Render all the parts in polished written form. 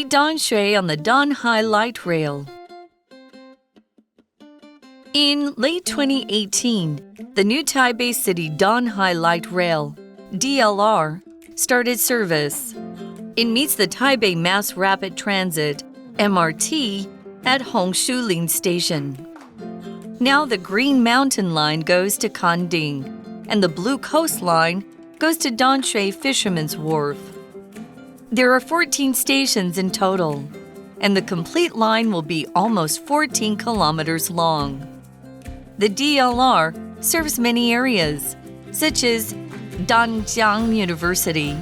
Danshui on the Danhai Light Rail. In late 2018, the new Taipei City Danhai Light Rail, DLR, started service. It meets the Taipei Mass Rapid Transit, MRT, at Hongshuling Station. Now the Green Mountain Line goes to Kanding, and the Blue Coast Line goes to Danshui Fisherman's Wharf. There are 14 stations in total, and the complete line will be almost 14 kilometers long. The DLR serves many areas, such as Danjiang University,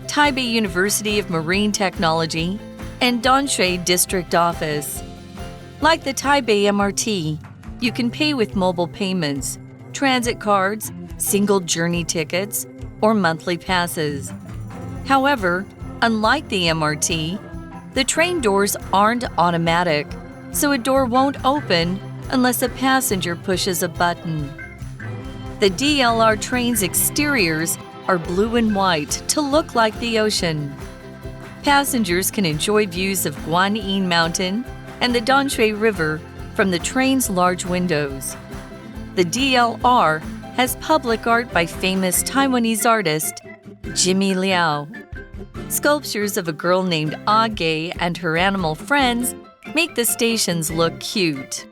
Taipei University of Marine Technology, and Danshui District Office. Like the Taipei MRT, you can pay with mobile payments, transit cards, single journey tickets, or monthly passes. However, unlike the MRT, the train doors aren't automatic, so a door won't open unless a passenger pushes a button. The DLR train's exteriors are blue and white to look like the ocean. Passengers can enjoy views of Guanyin Mountain and the Danshui River from the train's large windows. The DLR has public art by famous Taiwanese artist Jimmy Liao. Sculptures of a girl named Age and her animal friends make the stations look cute.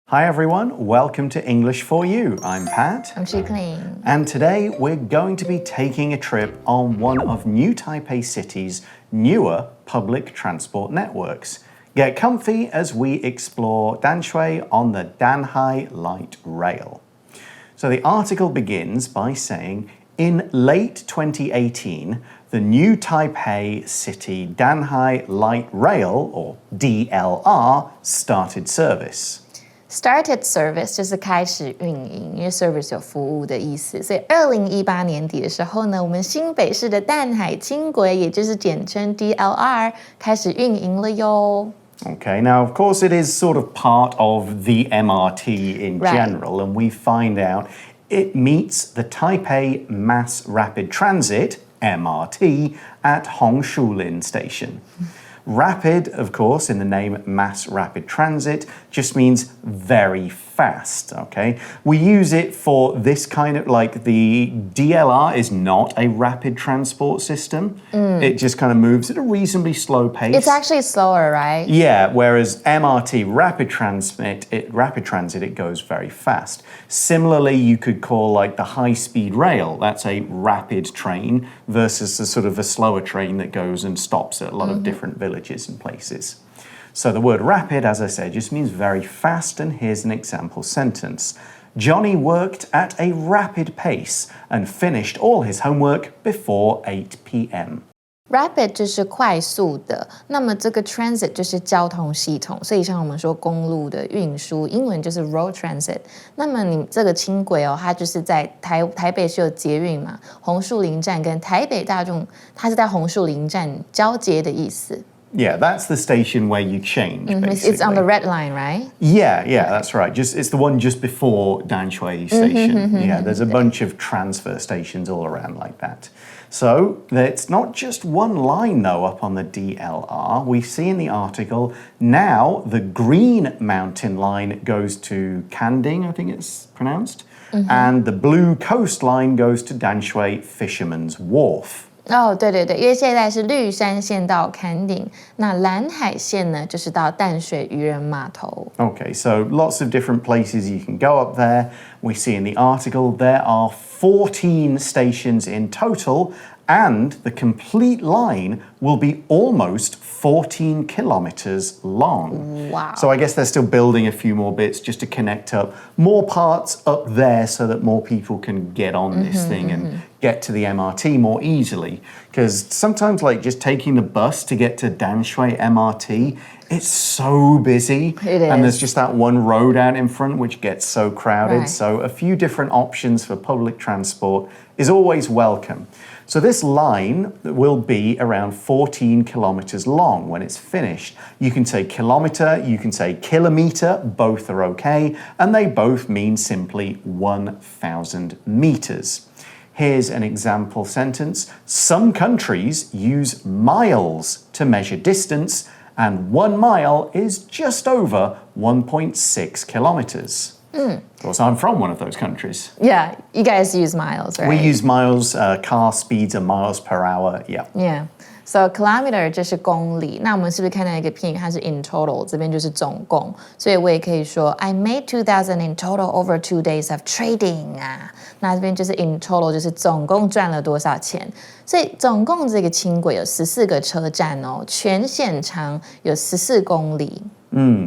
Hi everyone, welcome to English for You. I'm Pat. I'm Shikling. And today we're going to be taking a trip on one of New Taipei City's newer public transport networks. Get comfy as we explore Danshui on the Danhai Light Rail. So the article begins by saying, in late 2018, the New Taipei City Danhai Light Rail, or DLR, started service.Started service 就是开始运营，因为 service 有服务的意思，所以2018年底的时候呢，我们新北市的淡海轻轨，也就是简称 DLR 开始运营了哟。Okay, now of course it is sort of part of the MRT in general, and we find out it meets the Taipei Mass Rapid Transit, MRT, at Hongshuling Station.Rapid, of course, in the name Mass Rapid Transit, just means very fast, okay? We use it for this kind of, like the DLR is not a rapid transport system. It just kind of moves at a reasonably slow pace. It's actually slower, right? Yeah, whereas MRT, rapid transit, it goes very fast. Similarly, you could call like the high-speed rail, that's a rapid train versus a sort of a slower train that goes and stops at a lot of different villages and places. So the word rapid, as I said, just means very fast, and here's an example sentence. Johnny worked at a rapid pace and finished all his homework before 8 p.m. Rapid 就是快速的，那么这个 transit 就是交通系统，所以像我们说公路的运输，英文就是 road transit。那么你这个轻轨哦，它就是在台北是有捷运嘛，红树林站跟台北大众，它是在红树林站交接的意思。Yeah, that's the station where you change, basically. It's on the red line, right? Yeah, that's right. It's the one just before Danshui Station. Yeah, there's a bunch of transfer stations all around like that. So it's not just one line, though, up on the DLR. We see in the article now the Green Mountain Line goes to Kanding, I think it's pronounced, and the Blue Coast Line goes to Danshui Fisherman's Wharf. 哦，对对对，因为现在是绿山线到坎顶，那蓝海线呢，就是到淡水渔人码头。Okay, so lots of different places you can go up there. We see in the article there are 14 stations in total, and the complete line will be almost 14 kilometers long. Wow. So I guess they're still building a few more bits just to connect up more parts up there so that more people can get on this thing and get to the MRT more easily. Because sometimes like just taking the bus to get to Danshui MRT, it's so busy. It is. And there's just that one road out in front which gets so crowded. Right. So a few different options for public transport is always welcome. So this line will be around 14 kilometers long when it's finished. You can say kilometer, you can say kilometer, both are okay, and they both mean simply 1,000 meters. Here's an example sentence. Some countries use miles to measure distance, and 1 mile is just over 1.6 kilometers. Of course, I'm from one of those countries. Yeah, you guys use miles, right? We use miles, car speeds are miles per hour, yeah. Yeah. So kilometer 就是公里，那我们是不是看到一个片语，它是 in total， 这边就是总共，所以我也可以说 I made 2,000 in total over 2 days of trading 啊，那这边就是 in total， 就是总共赚了多少钱，所以总共这个轻轨有14个车站哦，全线长有14公里。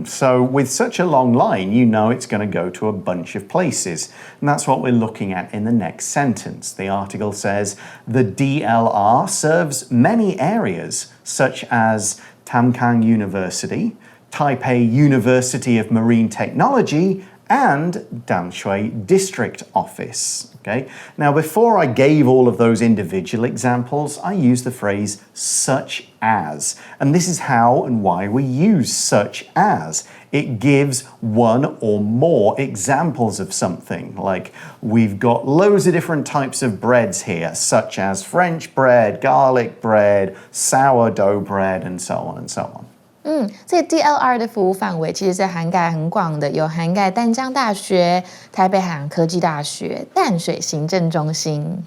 So with such a long line, you know it's going to go to a bunch of places. And that's what we're looking at in the next sentence. The article says, the DLR serves many areas, such as Tamkang University, Taipei University of Marine Technology, and Danshui District Office. Okay? Now, before I gave all of those individual examples, I used the phrase such as. And this is how and why we use such as. It gives one or more examples of something. Like, we've got loads of different types of breads here, such as French bread, garlic bread, sourdough bread, and so on and so on. 这个 DLR 的服务范围其实是涵盖很广的，有涵盖淡江大学、台北海洋科技大学、淡水行政中心。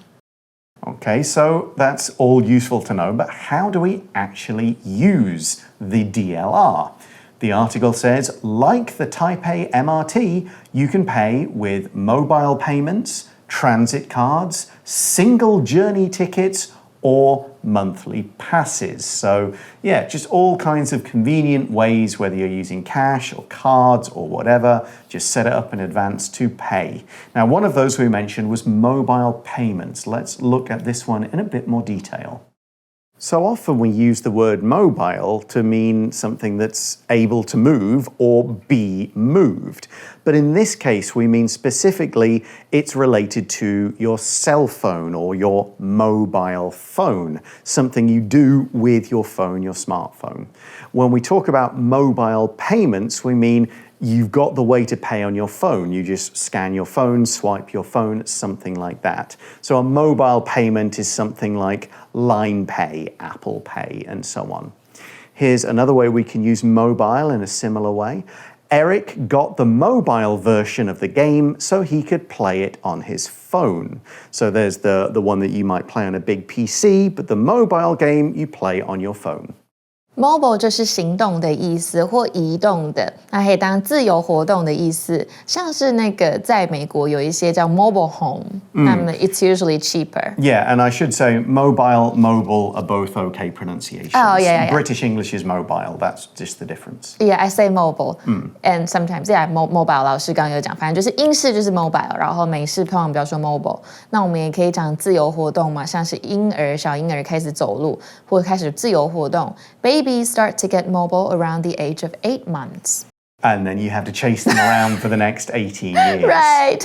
Okay, so that's all useful to know, but how do we actually use the DLR? The article says, like the Taipei MRT, you can pay with mobile payments, transit cards, single journey tickets, or monthly passes. So yeah, just all kinds of convenient ways, whether you're using cash or cards or whatever, just set it up in advance to pay. Now, one of those we mentioned was mobile payments. Let's look at this one in a bit more detail. So often we use the word mobile to mean something that's able to move or be moved. But in this case, we mean specifically it's related to your cell phone or your mobile phone, something you do with your phone, your smartphone. When we talk about mobile payments, we mean you've got the way to pay on your phone. You just scan your phone, swipe your phone, something like that. So a mobile payment is something like Line Pay, Apple Pay, and so on. Here's another way we can use mobile in a similar way. Eric got the mobile version of the game so he could play it on his phone. So there's the one that you might play on a big PC, but the mobile game you play on your phone. Mobile 就是行动的意思或移动的，那可以当自由活动的意思，像是那个在美国有一些叫 mobile home，那么 it's usually cheaper. Yeah, and I should say mobile, mobile are both okay pronunciations. Oh, yeah. British English is mobile, that's just the difference. Yeah, I say mobile. And sometimes, yeah, mobile 老师刚刚有讲，反正就是英式就是 mobile， 然后美式通常比较说 mobile。那我们也可以讲自由活动嘛，像是小婴儿开始走路或开始自由活动 ，babies start to get mobile around the age of 8 months. And then you have to chase them around for the next 18 years. Right.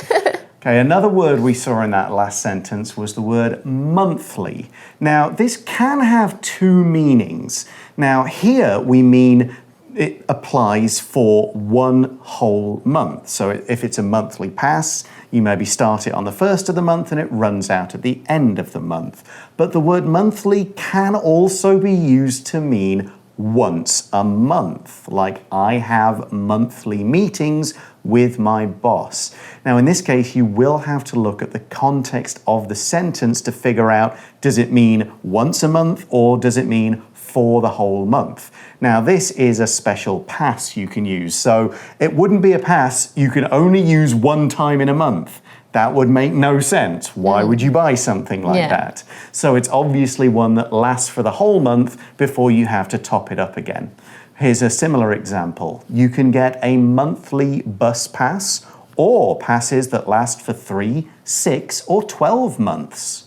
Okay, another word we saw in that last sentence was the word monthly. Now, this can have two meanings. Now, here we mean it applies for one whole month. So if it's a monthly pass, you maybe start it on the first of the month and it runs out at the end of the month. But the word monthly can also be used to mean once a month, like I have monthly meetings with my boss. Now, in this case, you will have to look at the context of the sentence to figure out, does it mean once a month or does it mean for the whole month? Now, this is a special pass you can use. So it wouldn't be a pass you can only use one time in a month. That would make no sense. Why would you buy something like that? So it's obviously one that lasts for the whole month before you have to top it up again. Here's a similar example. You can get a monthly bus pass or passes that last for 3, 6, or 12 months.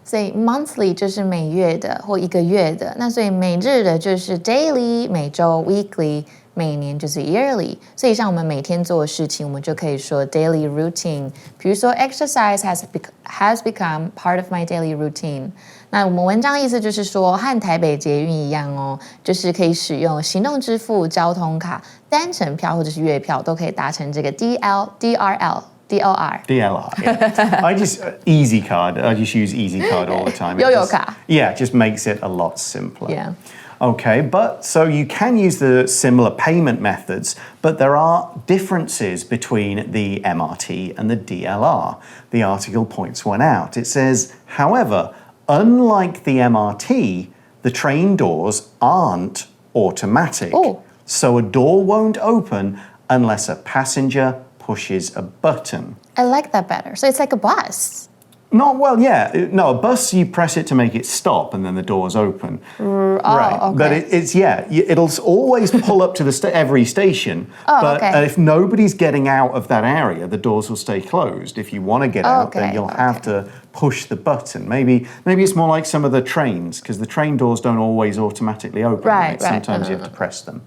所以 monthly 就是每月的或一个月的，那所以每日的就是 daily， 每周 weekly， 每年就是 yearly。所以像我们每天做的事情，我们就可以说 daily routine。比如说 exercise has become part of my daily routine。那我们文章意思就是说，和台北捷运一样哦，就是可以使用行动支付、交通卡、单程票或者是月票，都可以达成这个 DRL DLR. DLR, yeah. I just use EasyCard all the time. Yo-yo卡. Yeah, it just makes it a lot simpler. Yeah. Okay, but so you can use the similar payment methods, but there are differences between the MRT and the DLR. The article points one out. It says, however, unlike the MRT, the train doors aren't automatic. Oh. So a door won't open unless a passenger pushes a button. I like that better. So it's like a bus. No, a bus, you press it to make it stop and then the doors open. Right. Okay. But it'll always pull up to every station. But if nobody's getting out of that area, the doors will stay closed. If you want to get out, then you'll have to push the button. Maybe it's more like some of the trains, because the train doors don't always automatically open. Right. Sometimes you have to press them.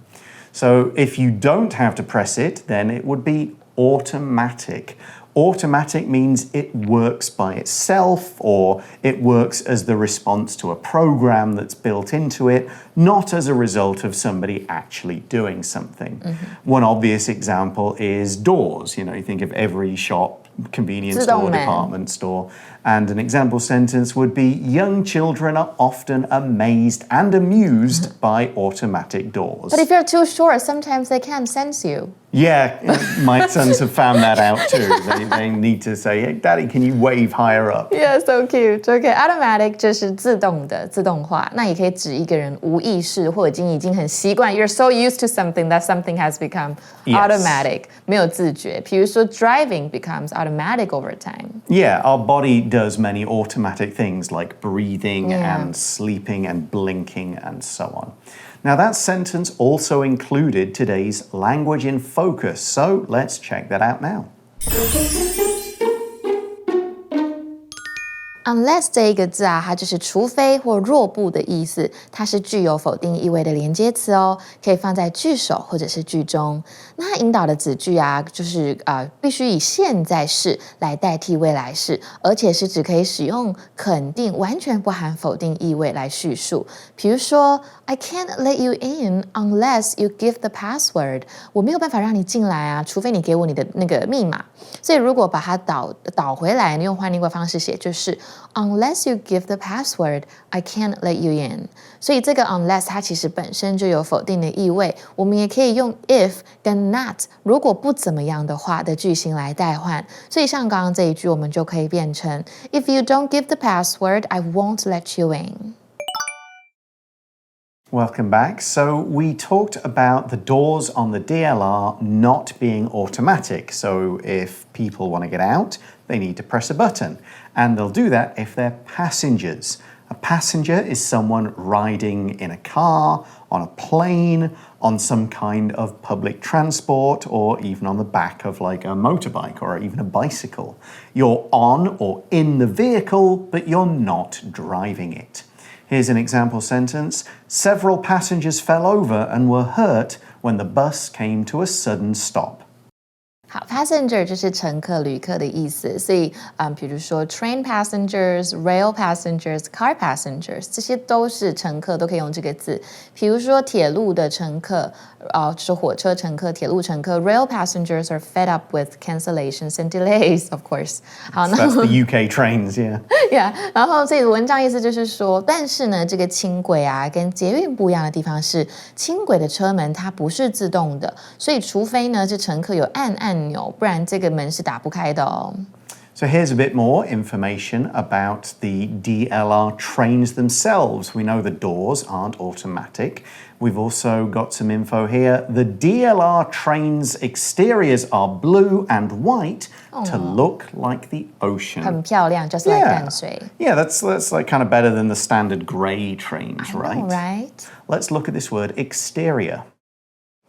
So if you don't have to press it, then it would be automatic. Automatic means it works by itself, or it works as the response to a program that's built into it, not as a result of somebody actually doing something. One obvious example is doors. You think of every shop, convenience store, department store. And an example sentence would be, young children are often amazed and amused by automatic doors. But if you're too short, sometimes they can't sense you. Yeah, my sons have found that out too. They need to say, hey, Daddy, can you wave higher up? Yeah, so cute. Okay, automatic 就是自动的、自动化。那也可以指一个人无意识或者已经很习惯。You're so used to something that something has become automatic. 没有自觉。比如说 driving becomes automatic over time. Yeah, our body does many automatic things like breathing and sleeping and blinking and so on. Now that sentence also included today's language in focus, so let's check that out now. Unless 这一个字啊，它就是除非或若不的意思，它是具有否定意味的连接词哦，可以放在句首或者是句中。那它引导的子句啊，就是必须以现在式来代替未来式，而且是只可以使用肯定，完全不含否定意味来叙述。比如说 I can't let you in unless you give the password. 我没有办法让你进来啊，除非你给我你的那个密码。所以如果把它倒回来，你用换另一个方式写，就是 Unless you give the password, I can't let you in. 所以这个 unless 它其实本身就有否定的意味，我们也可以用 if 跟 not 如果不怎么样的话的句型来代换。所以像刚刚这一句，我们就可以变成 If you don't give the password, I won't let you in. Welcome back. So we talked about the doors on the DLR not being automatic. So if people want to get out, they need to press a button. And they'll do that if they're passengers. A passenger is someone riding in a car, on a plane, on some kind of public transport, or even on the back of like a motorbike or even a bicycle. You're on or in the vehicle, but you're not driving it. Here's an example sentence. Several passengers fell over and were hurt when the bus came to a sudden stop. 好 ，passenger 就是乘客、旅客的意思，所以比如说 train passengers, rail passengers, car passengers 这些都是乘客，都可以用这个字。比如说铁路的乘客，就是火车乘客、铁路乘客 rail passengers are fed up with cancellations and delays, of course. 好，那 That's the UK trains, yeah. Yeah, 然后所以文章意思就是说，但是呢，这个轻轨啊跟捷运不一样的地方是，轻轨的车门它不是自动的，所以除非呢是乘客有按钮，不然这个门是打不开的哦。So here's a bit more information about the DLR trains themselves. We know the doors aren't automatic. We've also got some info here. The DLR trains' exteriors are blue and white to look like the ocean. 很漂亮 just like 淡水 Yeah, that's like kind of better than the standard grey trains, right? know, right? Let's look at this word, exterior.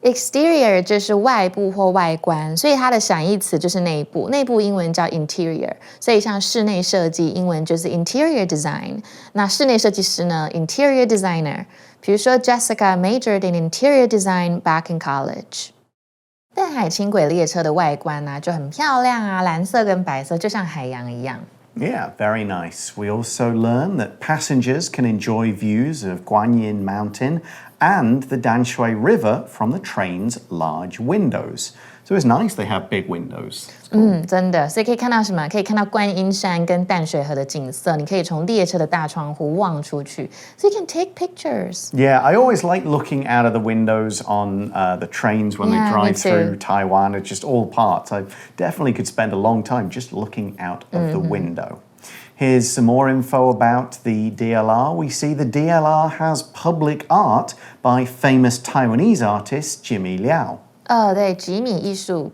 Exterior 就是外部或外观，所以它的闪义词就是内部。内部英文叫 interior， 所以像室内设计英文就是 interior design。那室内设计师呢 ，interior designer。比如说 Jessica majored in interior design back in college。淡海轻轨列车的外观啊就很漂亮啊，蓝色跟白色，就像海洋一样。Yeah, very nice. We also learn that passengers can enjoy views of Guanyin Mountain and the Danshui River from the train's large windows. So it's nice they have big windows. 真的，所以可以看到什么？可以看到观音山跟淡水河的景色，你可以从列车的大窗户望出去 ，so you can take pictures. Yeah, I always like looking out of the windows on the trains when they drive through Taiwan. It's just all parts. I definitely could spend a long time just looking out of the window. Here's some more info about the DLR. We see the DLR has public art by famous Taiwanese artist Jimmy Liao. 对，吉米艺术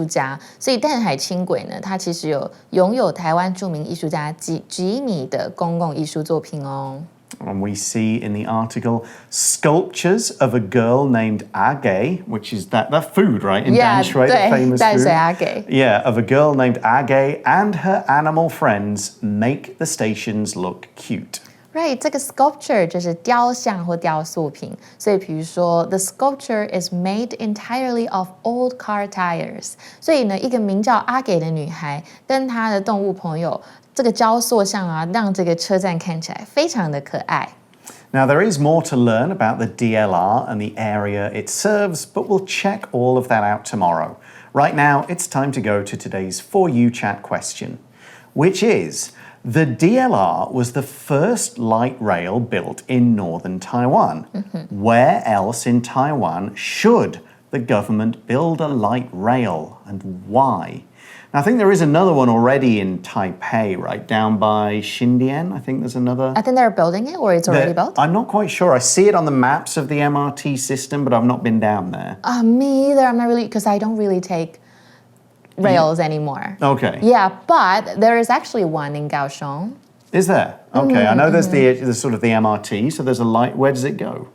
家，所以淡海轻轨呢，它其实拥有台湾著名艺术家吉米的公共艺术作品哦。And we see in the article sculptures of a girl named Age, which is that food, right? In Danshui, the famous 淡水 food. Age. Yeah, of a girl named Age and her animal friends make the stations look cute. Right, 这个 sculpture 就是雕像或雕塑品，所以比如说 the sculpture is made entirely of old car tires。所以呢，一个名叫阿给的女孩跟她的动物朋友，这个雕塑像啊，让这个车站看起来非常的可爱。Now, there is more to learn about the DLR and the area it serves, but we'll check all of that out tomorrow. Right now, it's time to go to today's For You Chat question, which is, the DLR was the first light rail built in northern Taiwan. Where else in Taiwan should the government build a light rail, and why? Now, I think there is another one already in Taipei, right down by Xindian. I think there's another. I think they're building it, or it's already built. I'm not quite sure. I see it on the maps of the MRT system, but I've not been down there. Me either. I'm not really, because I don't really take rails anymore. Okay. Yeah, but there is actually one in Kaohsiung. Is there? Okay, I know there's the sort of the MRT, so there's a light. Where does it go?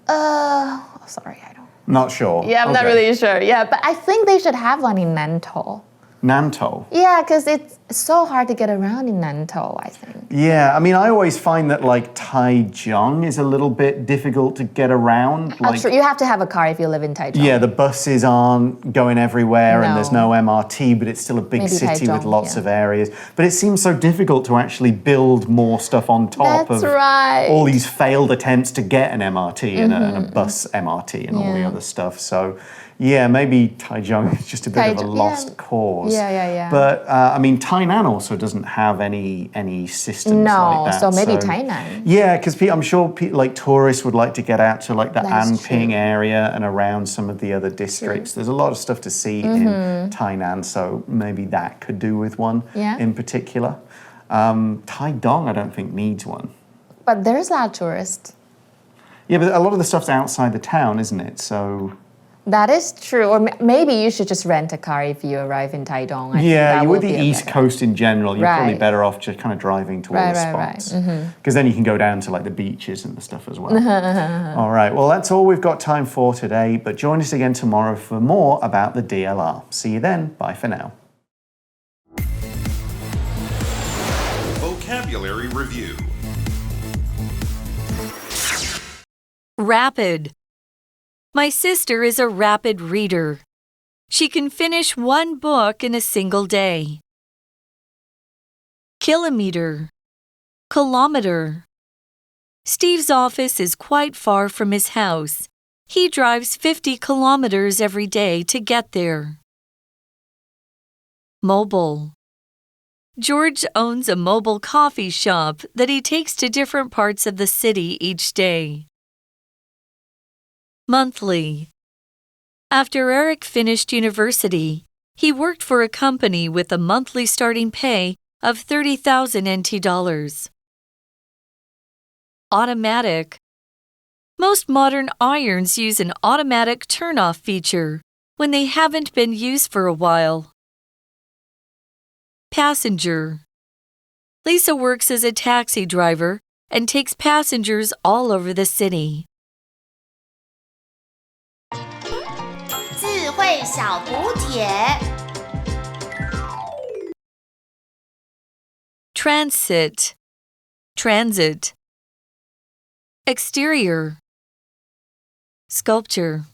Sorry, I don't. Not sure. Yeah, I'm not really sure. Yeah, but I think they should have one in Nantou. Nantou. Yeah, because it's so hard to get around in Nantou, I think. Yeah, I mean, I always find that like Taichung is a little bit difficult to get around. Like, True. You have to have a car if you live in Taichung. yeah, the buses aren't going everywhere and there's no MRT, but it's still a big Maybe city with Taichung, lots of areas. But it seems so difficult to actually build more stuff on top That's of right. all these failed attempts to get an MRT and a bus MRT and all the other stuff. So, yeah, maybe Taichung is just a bit of a lost cause. Yeah. But, I mean, Tainan also doesn't have any systems like that. So maybe Tainan. Yeah, because I'm sure like tourists would like to get out to like the Anping area and around some of the other districts. There's a lot of stuff to see in Tainan, so maybe that could do with one in particular. Taidong, I don't think needs one. But there's a lot of tourists. Yeah, but a lot of the stuff's outside the town, isn't it? So. That is true. Or maybe you should just rent a car if you arrive in Taitung. Yeah, with the East Coast in general, you're probably better off just kind of driving to all the spots. Because then you can go down to like the beaches and the stuff as well. All right, well, that's all we've got time for today. But join us again tomorrow for more about the DLR. See you then. Bye for now. Vocabulary Review. Rapid. My sister is a rapid reader. She can finish one book in a single day. Kilometer. Kilometer. Steve's office is quite far from his house. He drives 50 kilometers every day to get there. Mobile. George owns a mobile coffee shop that he takes to different parts of the city each day. Monthly. After Eric finished university, he worked for a company with a monthly starting pay of 30,000 NT dollars. Automatic. Most modern irons use an automatic turn-off feature when they haven't been used for a while. Passenger. Lisa works as a taxi driver and takes passengers all over the city. 智慧小补帖 Transit. Transit. Exterior. Sculpture.